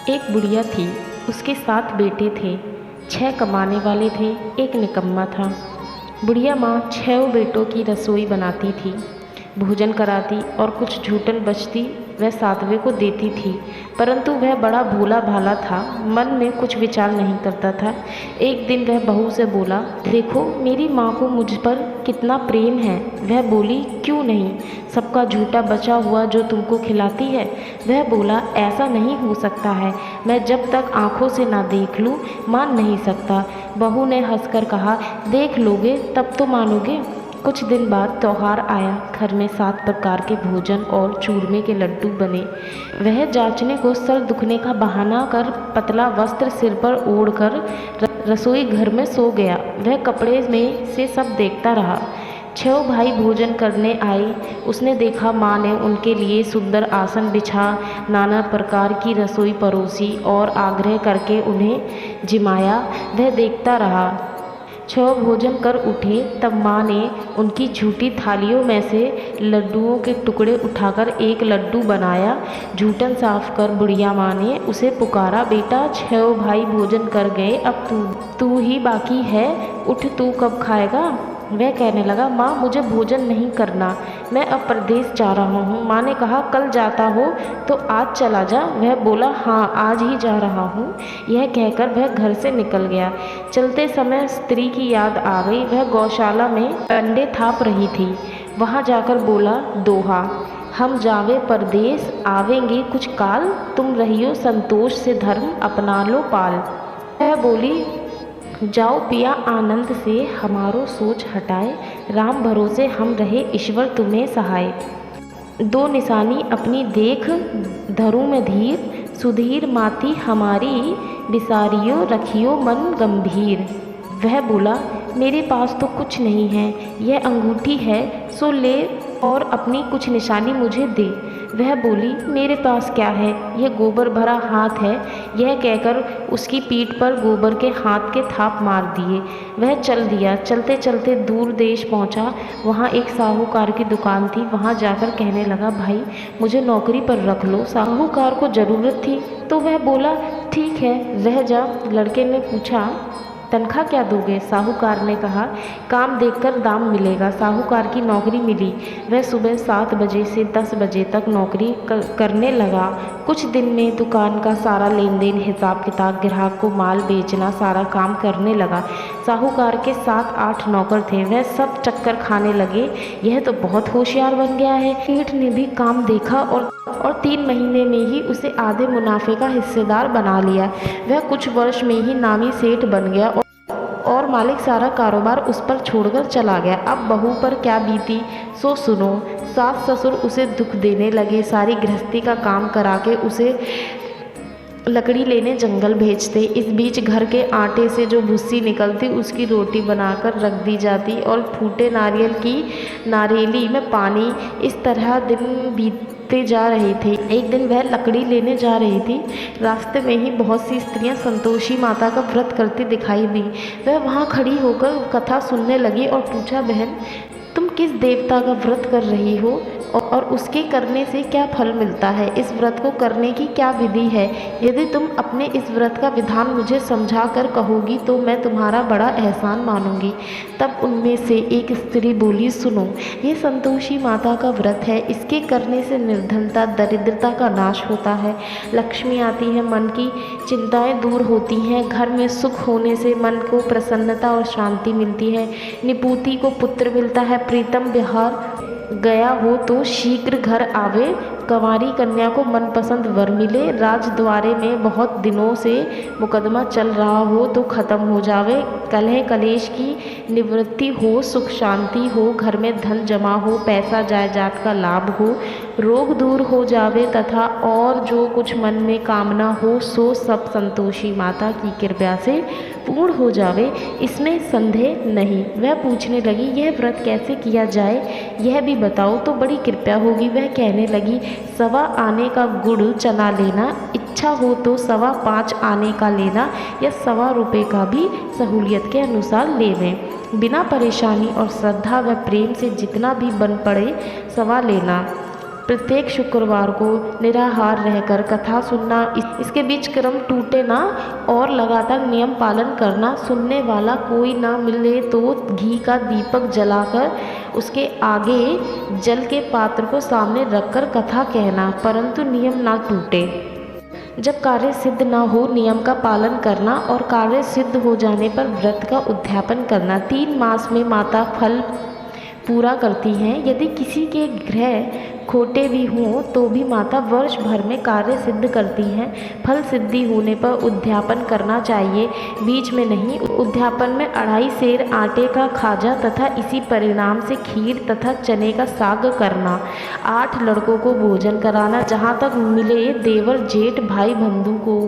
एक बुढ़िया थी, उसके 7 बेटे थे। 6 कमाने वाले थे, एक निकम्मा था। बुढ़िया माँ 6 बेटों की रसोई बनाती थी, भोजन कराती और कुछ झूठन बचती वह 7वें को देती थी। परंतु वह बड़ा भोला भाला था, मन में कुछ विचार नहीं करता था। एक दिन वह बहू से बोला, देखो मेरी माँ को मुझ पर कितना प्रेम है। वह बोली, क्यों नहीं, सबका झूठा बचा हुआ जो तुमको खिलाती है। वह बोला, ऐसा नहीं हो सकता है, मैं जब तक आँखों से ना देख लूँ मान नहीं सकता। बहू ने हंसकर कहा, देख लोगे तब तो मानोगे। कुछ दिन बाद त्योहार आया। घर में 7 प्रकार के भोजन और चूरमे के लड्डू बने। वह जांचने को सर दुखने का बहाना कर पतला वस्त्र सिर पर ओढ़कर रसोई घर में सो गया। वह कपड़े में से सब देखता रहा। 6 भाई भोजन करने आए। उसने देखा माँ ने उनके लिए सुंदर आसन बिछा, नाना प्रकार की रसोई परोसी और आग्रह करके उन्हें जिमाया। वह देखता रहा। 6 भोजन कर उठे तब माँ ने उनकी झूठी थालियों में से लड्डुओं के टुकड़े उठाकर एक लड्डू बनाया। जूठन साफ कर बुढ़िया माँ ने उसे पुकारा, बेटा 6 भाई भोजन कर गए, अब तू ही बाकी है, उठ तू कब खाएगा। वह कहने लगा, माँ मुझे भोजन नहीं करना, मैं अब प्रदेश जा रहा हूँ। माँ ने कहा, कल जाता हो तो आज चला जा। वह बोला, हाँ आज ही जा रहा हूँ। यह कहकर वह घर से निकल गया। चलते समय स्त्री की याद आ गई। वह गौशाला में अंडे थाप रही थी। वहाँ जाकर बोला, दोहा, हम जावे परदेस आवेंगे कुछ काल, तुम रहियो संतोष से धर्म अपना लो पाल। वह बोली, जाओ पिया आनंद से हमारो सोच हटाए, राम भरोसे हम रहे ईश्वर तुम्हें सहाय। 2 निशानी अपनी देख धरूं में धीर, सुधीर माती हमारी बिसारियो रखियो मन गंभीर। वह बोला, मेरे पास तो कुछ नहीं है, यह अंगूठी है सो ले और अपनी कुछ निशानी मुझे दे। वह बोली, मेरे पास क्या है, यह गोबर भरा हाथ है। यह कहकर उसकी पीठ पर गोबर के हाथ के थाप मार दिए। वह चल दिया। चलते चलते दूर देश पहुंचा। वहाँ एक साहूकार की दुकान थी। वहाँ जाकर कहने लगा, भाई मुझे नौकरी पर रख लो। साहूकार को ज़रूरत थी तो वह बोला, ठीक है रह जा। लड़के ने पूछा, तनख्वाह क्या दोगे। साहूकार ने कहा, काम देखकर दाम मिलेगा। साहूकार की नौकरी मिली। वह सुबह 7 बजे से 10 बजे तक नौकरी करने लगा। कुछ दिन में दुकान का सारा लेन देन, हिसाब किताब, ग्राहक को माल बेचना, सारा काम करने लगा। साहूकार के 7-8 नौकर थे। वह सब चक्कर खाने लगे, यह तो बहुत होशियार बन गया है। सेठ ने भी काम देखा और 3 महीने में ही उसे आधे मुनाफे का हिस्सेदार बना लिया। वह कुछ वर्ष में ही नामी सेठ बन गया और मालिक सारा कारोबार उस पर छोड़कर चला गया। अब बहू पर क्या बीती सो सुनो। सास ससुर उसे दुख देने लगे। सारी गृहस्थी का काम करा के उसे लकड़ी लेने जंगल भेजते। इस बीच घर के आटे से जो भुस्सी निकलती उसकी रोटी बनाकर रख दी जाती और फूटे नारियल की नारियली में पानी। इस तरह दिन बीतते जा रहे थे। एक दिन वह लकड़ी लेने जा रही थी। रास्ते में ही बहुत सी स्त्रियां संतोषी माता का व्रत करती दिखाई दी। वह वहां खड़ी होकर कथा सुनने लगी और पूछा, बहन तुम किस देवता का व्रत कर रही हो और उसके करने से क्या फल मिलता है। इस व्रत को करने की क्या विधि है। यदि तुम अपने इस व्रत का विधान मुझे समझा कर कहोगी तो मैं तुम्हारा बड़ा एहसान मानूंगी। तब उनमें से एक स्त्री बोली, सुनो, ये संतोषी माता का व्रत है। इसके करने से निर्धनता, दरिद्रता का नाश होता है, लक्ष्मी आती है, मन की चिंताएं दूर होती हैं, घर में सुख होने से मन को प्रसन्नता और शांति मिलती है, निपुति को पुत्र मिलता है, प्रीतम विहार गया हो तो शीघ्र घर आवे, कंवारी कन्या को मनपसंद वर मिले, राजद्वारे में बहुत दिनों से मुकदमा चल रहा हो तो खत्म हो जावे, कलह कलेश की निवृत्ति हो, सुख शांति हो, घर में धन जमा हो, पैसा जायदाद का लाभ हो, रोग दूर हो जावे तथा और जो कुछ मन में कामना हो सो सब संतोषी माता की कृपा से पूर्ण हो जावे, इसमें संदेह नहीं। वह पूछने लगी, यह व्रत कैसे किया जाए, यह भी बताओ तो बड़ी कृपया होगी। वह कहने लगी, 1.25 आने का गुड़ चना लेना, इच्छा हो तो 5.25 आने का लेना या 1.25 रुपये का भी सहूलियत के अनुसार लेवें। बिना परेशानी और श्रद्धा व प्रेम से जितना भी बन पड़े 1.25 लेना। प्रत्येक शुक्रवार को निराहार रहकर कथा सुनना, इसके बीच क्रम टूटे ना और लगातार नियम पालन करना, सुनने वाला कोई ना मिले तो घी का दीपक जलाकर उसके आगे जल के पात्र को सामने रखकर कथा कहना, परंतु नियम ना टूटे। जब कार्य सिद्ध न हो नियम का पालन करना और कार्य सिद्ध हो जाने पर व्रत का उद्यापन करना। 3 मास में माता फल पूरा करती हैं। यदि किसी के ग्रह खोटे भी हों तो भी माता वर्ष भर में कार्य सिद्ध करती हैं। फल सिद्धि होने पर उद्यापन करना चाहिए, बीच में नहीं। उद्यापन में 2.5 सेर आटे का खाजा तथा इसी परिणाम से खीर तथा चने का साग करना। 8 लड़कों को भोजन कराना, जहाँ तक मिले देवर जेठ भाई बंधु को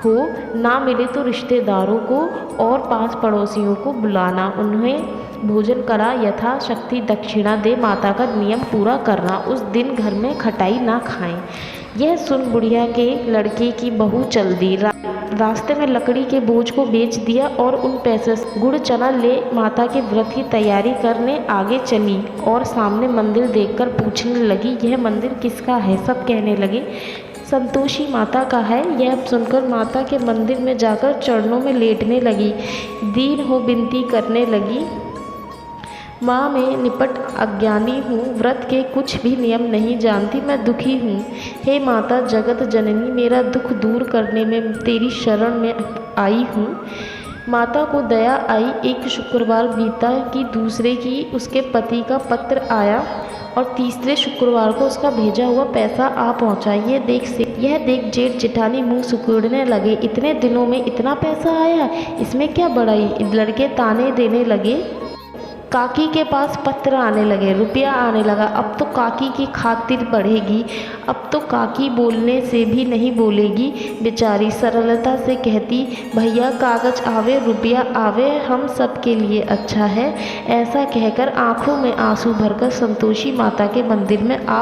हो, ना मिले तो रिश्तेदारों को और 5 पड़ोसियों को बुलाना, उन्हें भोजन करा यथाशक्ति दक्षिणा दे माता का नियम पूरा करना। उस दिन घर में खटाई ना खाएं। यह सुन बुढ़िया के लड़के की बहू चल दी। रास्ते में लकड़ी के बोझ को बेच दिया और उन पैसे से गुड़ चना ले माता के व्रत की तैयारी करने आगे चली और सामने मंदिर देखकर पूछने लगी, यह मंदिर किसका है? सब कहने लगे संतोषी माता का है। यह सुनकर माता के मंदिर में जाकर चरणों में लेटने लगी, दीन हो विनती करने लगी, माँ मैं निपट अज्ञानी हूँ, व्रत के कुछ भी नियम नहीं जानती, मैं दुखी हूँ। हे माता जगत जननी, मेरा दुख दूर करने में तेरी शरण में आई हूँ। माता को दया आई। एक शुक्रवार बीता कि दूसरे की उसके पति का पत्र आया और तीसरे शुक्रवार को उसका भेजा हुआ पैसा आ पहुंचा। यह देख जेठ जेठानी मुंह सिकुड़ने लगे। इतने दिनों में इतना पैसा आया, इसमें क्या बड़ाई? लड़के ताने देने लगे। काकी के पास पत्र आने लगे, रुपया आने लगा। अब तो काकी की खातिर बढ़ेगी, अब तो काकी बोलने से भी नहीं बोलेगी। बेचारी सरलता से कहती, भैया कागज आवे रुपया आवे, हम सब के लिए अच्छा है। ऐसा कहकर आंखों में आंसू भरकर संतोषी माता के मंदिर में आ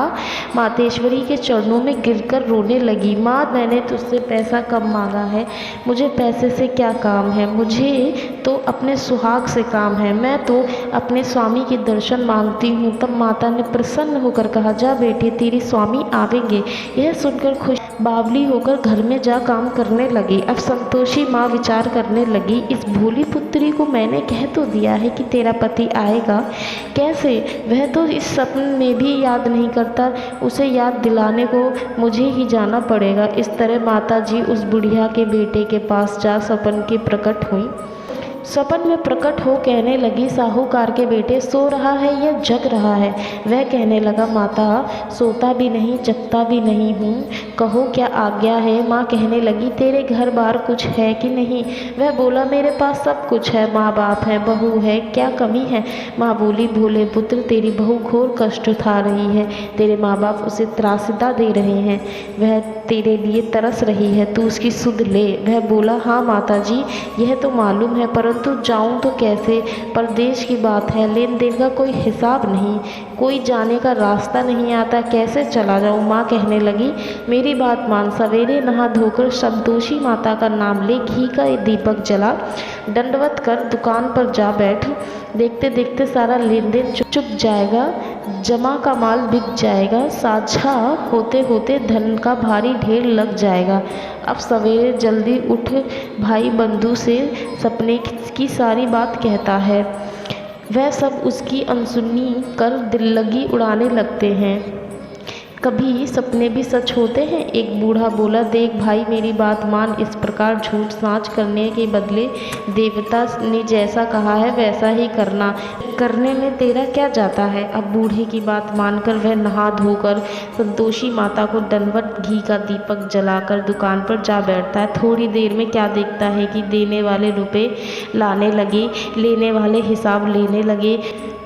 मातेश्वरी के चरणों में गिरकर रोने लगी। माँ मैंने तुझसे पैसा कम मांगा है, मुझे पैसे से क्या काम है, मुझे तो अपने सुहाग से काम है, मैं तो अपने स्वामी के दर्शन मांगती हूँ। तब माता ने प्रसन्न होकर कहा, जा बेटे तेरे स्वामी आवेंगे। यह सुनकर खुश बावली होकर घर में जा काम करने लगी। अब संतोषी माँ विचार करने लगी, इस भोली पुत्री को मैंने कह तो दिया है कि तेरा पति आएगा, कैसे? वह तो इस सपन में भी याद नहीं करता, उसे याद दिलाने को मुझे ही जाना पड़ेगा। इस तरह माता जी उस बुढ़िया के बेटे के पास जा सपन के प्रकट हुई। सपन में प्रकट हो कहने लगी, साहूकार के बेटे सो रहा है या जग रहा है? वह कहने लगा, माता सोता भी नहीं जगता भी नहीं हूँ, कहो क्या आज्ञा है? माँ कहने लगी, तेरे घर बार कुछ है कि नहीं? वह बोला, मेरे पास सब कुछ है, माँ बाप है, बहू है, क्या कमी है? माँ बोली, भोले पुत्र तेरी बहू घोर कष्ट उठा रही है, तेरे माँ बाप उसे त्रासदा दे रहे हैं, वह तेरे लिए तरस रही है, तू उसकी सुध ले। वह बोला, हाँ माता जी यह तो मालूम है, परंतु जाऊं तो कैसे? परदेश की बात है, लेन देन का कोई हिसाब नहीं, कोई जाने का रास्ता नहीं आता, कैसे चला जाऊं? माँ कहने लगी, मेरी बात मान, सवेरे नहा धोकर संतोषी माता का नाम ले, घी का दीपक जला, दंडवत कर दुकान पर जा बैठ, देखते देखते सारा लेन देन चुप जाएगा, जमा का माल बिक जाएगा, साझा होते होते धन का भारी ढेर लग जाएगा। अब सवेरे जल्दी उठ, भाई बंधु से सपने की सारी बात कहता है। वह सब उसकी अनसुनी कर दिल्लगी उड़ाने लगते हैं। कभी सपने भी सच होते हैं। एक बूढ़ा बोला, देख भाई मेरी बात मान, इस प्रकार झूठ साँच करने के बदले देवता ने जैसा कहा है वैसा ही करना, करने में तेरा क्या जाता है? अब बूढ़े की बात मानकर वह नहा धोकर संतोषी माता को दंडवत घी का दीपक जलाकर दुकान पर जा बैठता है। थोड़ी देर में क्या देखता है कि देने वाले रुपए लाने लगे, लेने वाले हिसाब लेने लगे,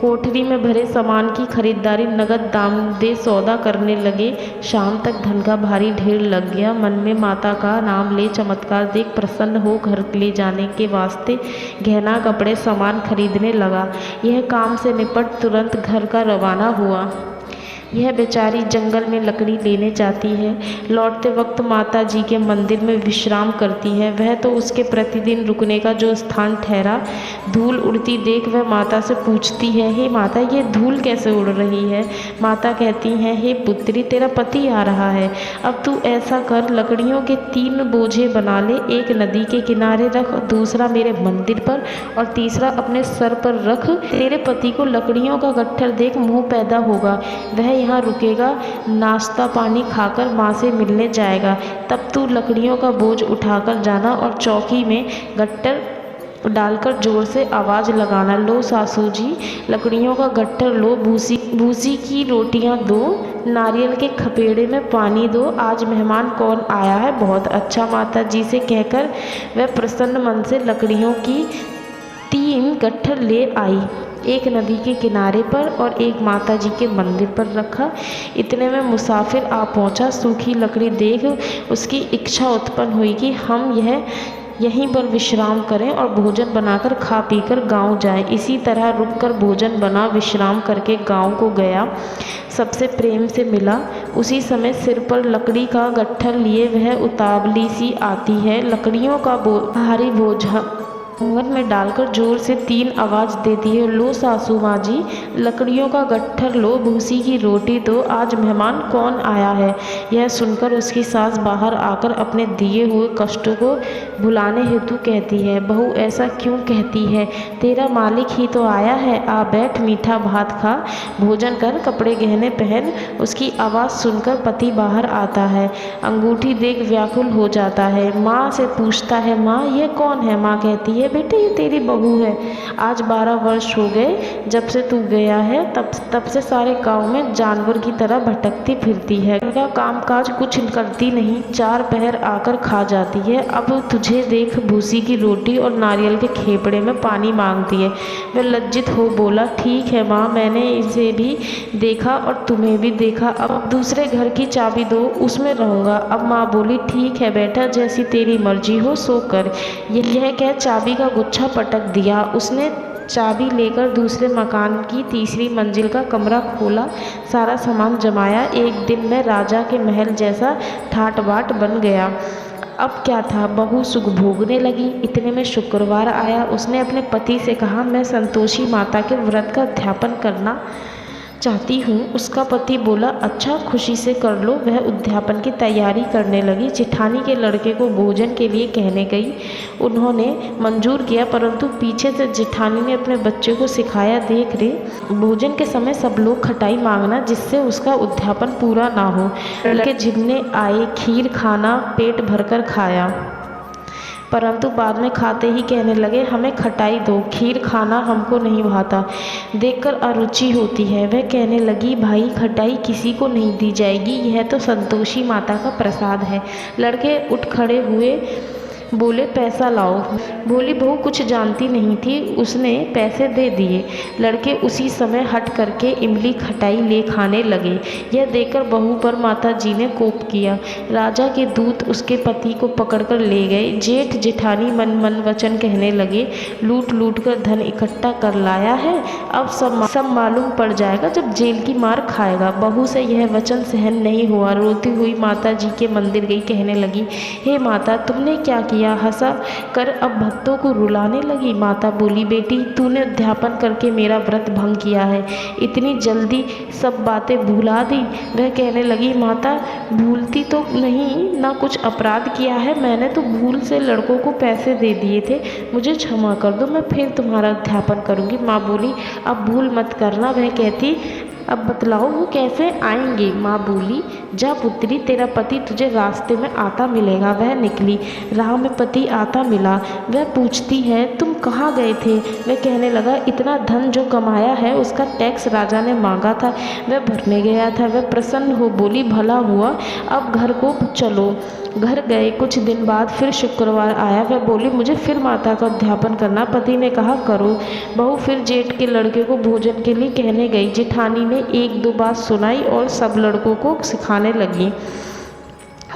कोठरी में भरे सामान की खरीदारी नगद दाम दे सौदा करने लगे। शाम तक धन का भारी ढेर लग गया। मन में माता का नाम ले, चमत्कार देख प्रसन्न हो घर ले जाने के वास्ते गहना कपड़े सामान खरीदने लगा। यह काम से निपट तुरंत घर का रवाना हुआ। यह बेचारी जंगल में लकड़ी लेने जाती है। लौटते वक्त माता जी के मंदिर में विश्राम करती है। वह तो उसके प्रतिदिन रुकने का जो स्थान ठहरा। धूल उड़ती देख वह माता से पूछती है, हे माता, ये धूल कैसे उड़ रही है? माता कहती हैं, हे पुत्री, तेरा पति आ रहा है। अब तू ऐसा कर, लकड़ियों के 3 बोझे बना ले। एक नदी के किनारे रख, दूसरा मेरे मंदिर पर और तीसरा अपने सर पर रख। तेरे पति को लकड़ियों का गट्ठर देख मोह पैदा होगा। वह यहाँ रुकेगा, नाश्ता पानी खाकर माँ से मिलने जाएगा। तब तू लकड़ियों का बोझ उठाकर जाना और चौकी में गट्ठर डालकर जोर से आवाज़ लगाना, लो सासू जी, लकड़ियों का गट्ठर लो, भूसी की रोटियां दो, नारियल के खपेड़े में पानी दो, आज मेहमान कौन आया है? बहुत अच्छा माता जी से कहकर वह प्रसन्न मन से लकड़ियों की 3 गट्ठर ले आई। एक नदी के किनारे पर और एक माता जी के मंदिर पर रखा। इतने में मुसाफिर आ पहुंचा। सूखी लकड़ी देख उसकी इच्छा उत्पन्न हुई कि हम यहीं पर विश्राम करें और भोजन बनाकर खा पीकर गांव जाएं। इसी तरह रुककर भोजन बना, विश्राम करके गांव को गया, सबसे प्रेम से मिला। उसी समय सिर पर लकड़ी का गट्ठर लिए वह उतावली सी आती है। लकड़ियों का भारी बोझा आंगन में डालकर जोर से 3 आवाज़ देती है, लो सासू माँ जी, लकड़ियों का गट्ठर लो, भूसी की रोटी दो, आज मेहमान कौन आया है? यह सुनकर उसकी सास बाहर आकर अपने दिए हुए कष्टों को भुलाने हेतु कहती है, बहू ऐसा क्यों कहती है? तेरा मालिक ही तो आया है, आ बैठ, मीठा भात खा, भोजन कर, कपड़े गहने पहन। उसकी आवाज़ सुनकर पति बाहर आता है। अंगूठी देख व्याकुल हो जाता है। माँ से पूछता है, माँ ये कौन है? माँ कहती है, बेटे ये तेरी बहू है। आज 12 वर्ष हो गए जब से तू गया है, तब से सारे गांव में जानवर की तरह भटकती फिरती है। उनका कामकाज कुछ करती नहीं, 4 पहर आकर खा जाती है। अब तुझे देख भूसी की रोटी और नारियल के खेपड़े में पानी मांगती है। वह लज्जित हो बोला, ठीक है माँ, मैंने इसे भी देखा और तुम्हें भी देखा, अब दूसरे घर की चाबी दो, उसमें रहूँगा। अब माँ बोली, ठीक है बेटा, जैसी तेरी मर्जी हो सो कर। यह कह चाबी का गुच्छा पटक दिया। उसने चाबी लेकर दूसरे मकान की 3री मंजिल का कमरा खोला, सारा सामान जमाया। एक दिन में राजा के महल जैसा ठाट बाट बन गया। अब क्या था, बहू सुख भोगने लगी। इतने में शुक्रवार आया। उसने अपने पति से कहा, मैं संतोषी माता के व्रत का उद्यापन करना चाहती हूँ। उसका पति बोला, अच्छा, खुशी से कर लो। वह उद्यापन की तैयारी करने लगी। जेठानी के लड़के को भोजन के लिए कहने गई। उन्होंने मंजूर किया, परंतु पीछे से जेठानी ने अपने बच्चे को सिखाया, देख रे, भोजन के समय सब लोग खटाई मांगना, जिससे उसका उद्यापन पूरा ना हो। लड़के जिगने आए, खीर खाना पेट भरकर खाया, परंतु बाद में खाते ही कहने लगे, हमें खटाई दो, खीर खाना हमको नहीं भाता, देखकर अरुचि होती है। वह कहने लगी, भाई खटाई किसी को नहीं दी जाएगी, यह तो संतोषी माता का प्रसाद है। लड़के उठ खड़े हुए, बोले, पैसा लाओ। बोली बहू कुछ जानती नहीं थी, उसने पैसे दे दिए। लड़के उसी समय हट करके इमली खटाई ले खाने लगे। यह देखकर बहू पर माता जी ने कोप किया। राजा के दूत उसके पति को पकड़कर ले गए। जेठ जेठानी मन मन वचन कहने लगे, लूट लूट कर धन इकट्ठा कर लाया है, अब सब मालूम पड़ जाएगा जब जेल की मार खाएगा। बहू से यह वचन सहन नहीं हुआ। रोती हुई माता जी के मंदिर गई, कहने लगी, हे माता, तुमने क्या किया? हंसा कर अब भक्तों को रुलाने लगी। माता बोली, बेटी, तूने उद्यापन करके मेरा व्रत भंग किया है, इतनी जल्दी सब बातें भुला दी। वह कहने लगी, माता, भूलती तो नहीं ना, कुछ अपराध किया है मैंने तो भूल से लड़कों को पैसे दे दिए थे, मुझे क्षमा कर दो, मैं फिर तुम्हारा उद्यापन करूँगी। माँ बोली, अब भूल मत करना। वह कहती, अब बतलाओ वो कैसे आएंगे? माँ बोली, जा पुत्री, तेरा पति तुझे रास्ते में आता मिलेगा। वह निकली, राह में पति आता मिला। वह पूछती है, तुम कहाँ गए थे? वह कहने लगा, इतना धन जो कमाया है उसका टैक्स राजा ने मांगा था, वह भरने गया था। वह प्रसन्न हो बोली, भला हुआ, अब घर को चलो। घर गए। कुछ दिन बाद फिर शुक्रवार आया। वह बोली, मुझे फिर माता का उद्यापन करना। पति ने कहा, करो। बहू फिर जेठ के लड़के को भोजन के लिए कहने गई। जेठानी ने 1-2 बात सुनाई और सब लड़कों को सिखाने लगी।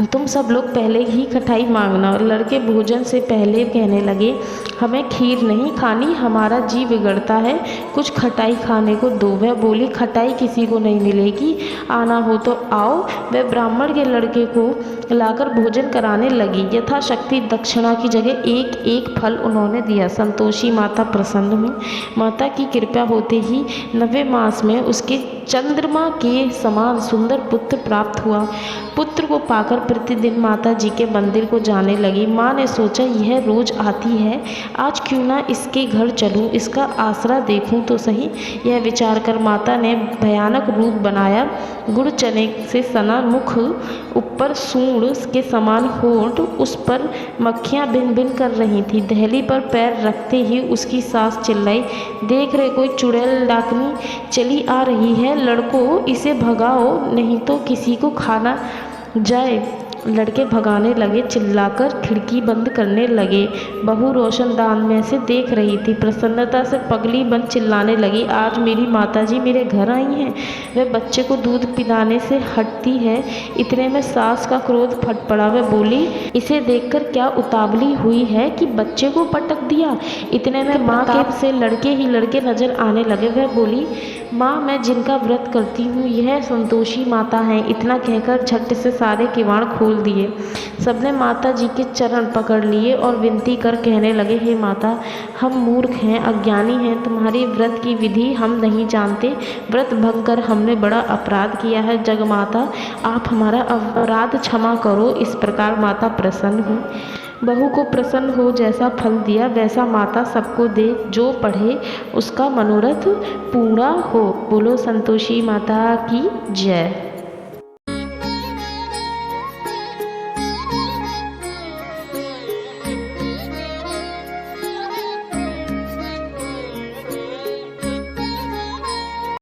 तुम सब लोग पहले ही खटाई मांगना। लड़के भोजन से पहले कहने लगे, हमें खीर नहीं खानी, हमारा जी बिगड़ता है, कुछ खटाई खाने को दो। वह बोली, खटाई किसी को नहीं मिलेगी, आना हो तो आओ। वह ब्राह्मण के लड़के को लाकर भोजन कराने लगी। यथाशक्ति दक्षिणा की जगह एक एक फल उन्होंने दिया। संतोषी माता प्रसन्न हुई। माता की कृपा होते ही 9वें मास में उसके चंद्रमा के समान सुंदर पुत्र प्राप्त हुआ। पुत्र को पाकर प्रतिदिन माता जी के मंदिर को जाने लगी। माँ ने सोचा, यह रोज आती है, आज क्यों ना इसके घर चलूं, इसका आसरा देखूं तो सही। यह विचार कर माता ने भयानक रूप बनाया। गुड़ चने से सना मुख, ऊपर सूंड के समान होंठ, उस पर मक्खियाँ भिन भिन कर रही थी। दहली पर पैर रखते ही उसकी सास चिल्लाई, देख रहे कोई चुड़ैल डाकनी चली आ रही है, लड़कों इसे भगाओ नहीं तो किसी को खाना जाए। लड़के भगाने लगे, चिल्लाकर खिड़की बंद करने लगे। बहू रोशनदान में से देख रही थी। प्रसन्नता से पगली बन चिल्लाने लगी, आज मेरी माताजी मेरे घर आई हैं, वह बच्चे को दूध पिलाने से हटती है। इतने में सास का क्रोध फट पड़ा। वह बोली, इसे देखकर क्या उतावली हुई है कि बच्चे को पटक दिया। इतने में माँ के से लड़के ही लड़के नजर आने लगे। वह बोली, माँ मैं जिनका व्रत करती हूँ यह संतोषी माता हैं। इतना कहकर झट से सारे किवाड़ खोल दिए। सबने माता जी के चरण पकड़ लिए और विनती कर कहने लगे, हे माता, हम मूर्ख हैं, अज्ञानी हैं, तुम्हारी व्रत की विधि हम नहीं जानते, व्रत भंग कर हमने बड़ा अपराध किया है। जगमाता आप हमारा अपराध क्षमा करो। इस प्रकार माता प्रसन्न हुई। बहू को प्रसन्न हो जैसा फल दिया वैसा माता सबको दे, जो पढ़े उसका मनोरथ पूरा हो। बोलो संतोषी माता की जय।